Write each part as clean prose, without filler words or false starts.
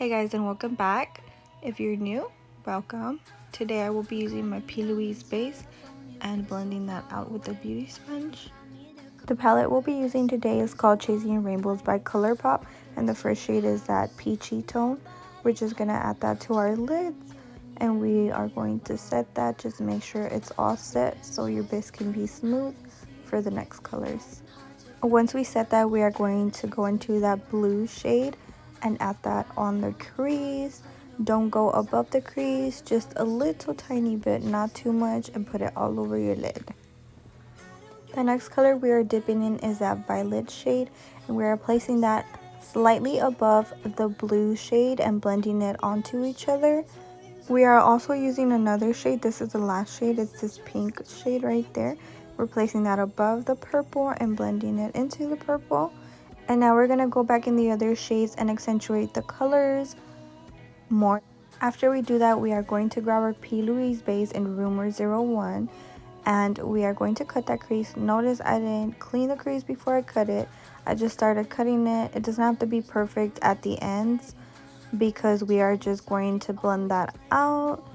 Hey guys, and welcome back. If you're new, welcome. Today I will be using my P. Louise base and blending that out with the beauty sponge. The palette we'll be using today is called Chasing Rainbows by ColourPop, and the first shade is that peachy tone. We're just going to add that to our lids, and we are going to set that. Just make sure it's all set so your base can be smooth for the next colors. Once we set that, we are going to go into that blue shade and add that on the crease. Don't go above the crease, just a little tiny bit, not too much, and put it all over your lid. The next color we are dipping in is that violet shade, and we are placing that slightly above the blue shade and blending it onto each other. We are also using another shade. This is the last shade. It's this pink shade right there. We're placing that above the purple and blending it into the purple. And now we're going to go back in the other shades and accentuate the colors more. After we do that, we are going to grab our P. Louise base in Rumor 01, and we are going to cut that crease. Notice I didn't clean the crease before I cut it. I just started cutting it. It doesn't have to be perfect at the ends because we are just going to blend that out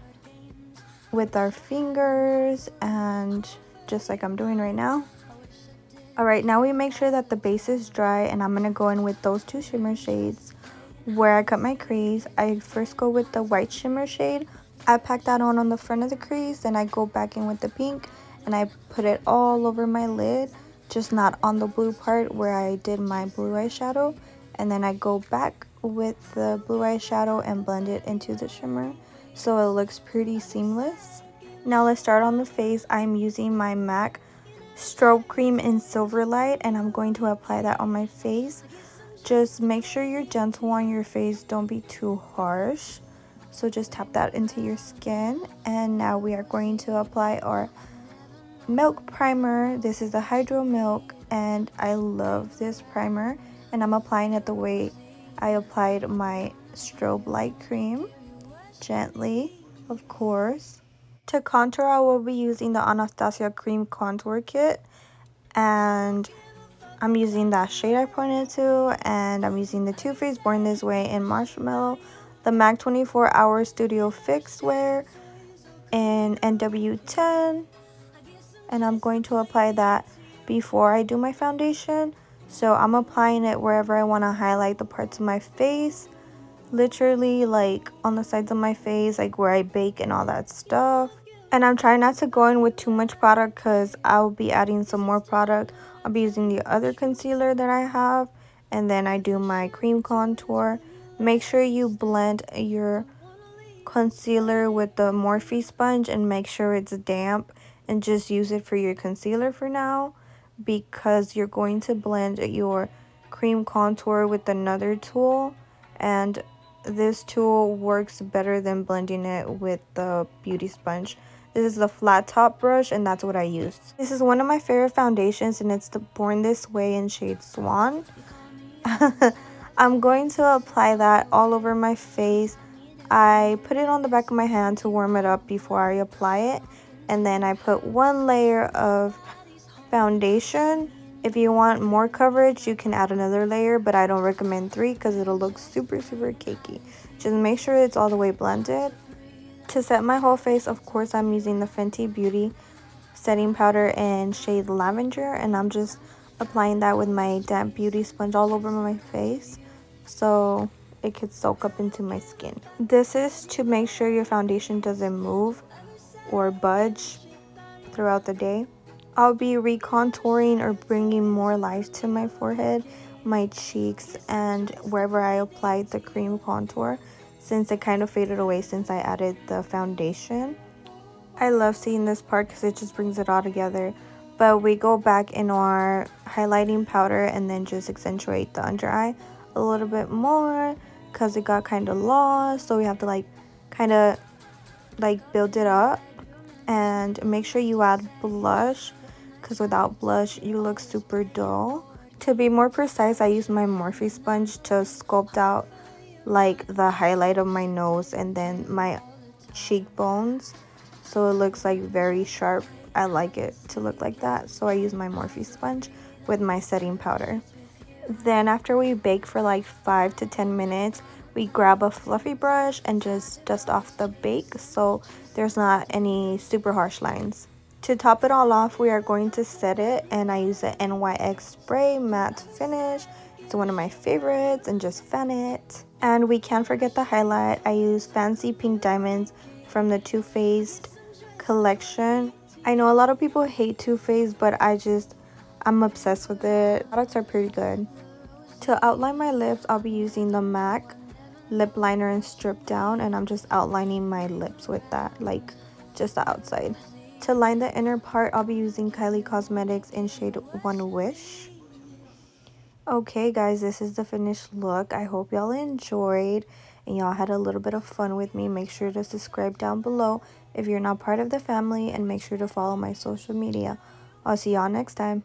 with our fingers, and just like I'm doing right now. Alright, now we make sure that the base is dry, and I'm going to go in with those two shimmer shades where I cut my crease. I first go with the white shimmer shade. I pack that on the front of the crease, then I go back in with the pink and I put it all over my lid, just not on the blue part where I did my blue eyeshadow. And then I go back with the blue eyeshadow and blend it into the shimmer so it looks pretty seamless. Now let's start on the face. I'm using my MAC strobe cream in Silver Light, and I'm going to apply that on my face. Just make sure you're gentle on your face, don't be too harsh. So just tap that into your skin. And now we are going to apply our milk primer. This is the Hydro Milk, and I love this primer, and I'm applying it the way I applied my strobe light cream, gently, of course. To contour, I will be using the Anastasia Cream Contour Kit, and I'm using that shade I pointed to, and I'm using the Too Faced Born This Way in Marshmallow, the MAC 24 Hour Studio Fixed Wear in NW10, and I'm going to apply that before I do my foundation. So I'm applying it wherever I want to highlight the parts of my face, literally like on the sides of my face, like where I bake and all that stuff. And I'm trying not to go in with too much product because I'll be adding some more product. I'll be using the other concealer that I have, and then I do my cream contour. Make sure you blend your concealer with the Morphe sponge and make sure it's damp, and just use it for your concealer for now, because you're going to blend your cream contour with another tool, and this tool works better than blending it with the beauty sponge. This is the flat top brush, and that's what I use. This is one of my favorite foundations, and it's the Born This Way in shade Swan. I'm going to apply that all over my face. I put it on the back of my hand to warm it up before I apply it, and then I put one layer of foundation. If you want more coverage, you can add another layer, but I don't recommend 3 because it'll look super cakey. Just make sure it's all the way blended. To set my whole face, of course, I'm using the Fenty Beauty setting powder in shade Lavender, and I'm just applying that with my damp beauty sponge all over my face so it could soak up into my skin. This is to make sure your foundation doesn't move or budge throughout the day. I'll be recontouring or bringing more life to my forehead, my cheeks, and wherever I applied the cream contour, since it kind of faded away since I added the foundation. I love seeing this part because it just brings it all together. But we go back in our highlighting powder and then just accentuate the under eye a little bit more because it got kind of lost. So we have to kind of build it up. And make sure you add blush, because without blush you look super dull. To be more precise, I use my Morphe sponge to sculpt out the highlight of my nose and then my cheekbones, so it looks very sharp. I like it to look like that, so I use my Morphe sponge with my setting powder. Then after we bake for 5 to 10 minutes, we grab a fluffy brush and just dust off the bake so there's not any super harsh lines. To top it all off, we are going to set it, and I use the NYX spray matte finish. It's one of my favorites, and just fan it. And we can't forget the highlight. I use Fancy Pink Diamonds from the Too Faced collection. I know a lot of people hate Too Faced, but I'm obsessed with it. Products are pretty good. To outline my lips, I'll be using the MAC lip liner and Strip Down, and I'm just outlining my lips with that, like just the outside. To line the inner part, I'll be using Kylie Cosmetics in shade One Wish. Okay guys, this is the finished look. I hope y'all enjoyed and y'all had a little bit of fun with me. Make sure to subscribe down below if you're not part of the family, and make sure to follow my social media. I'll see y'all next time.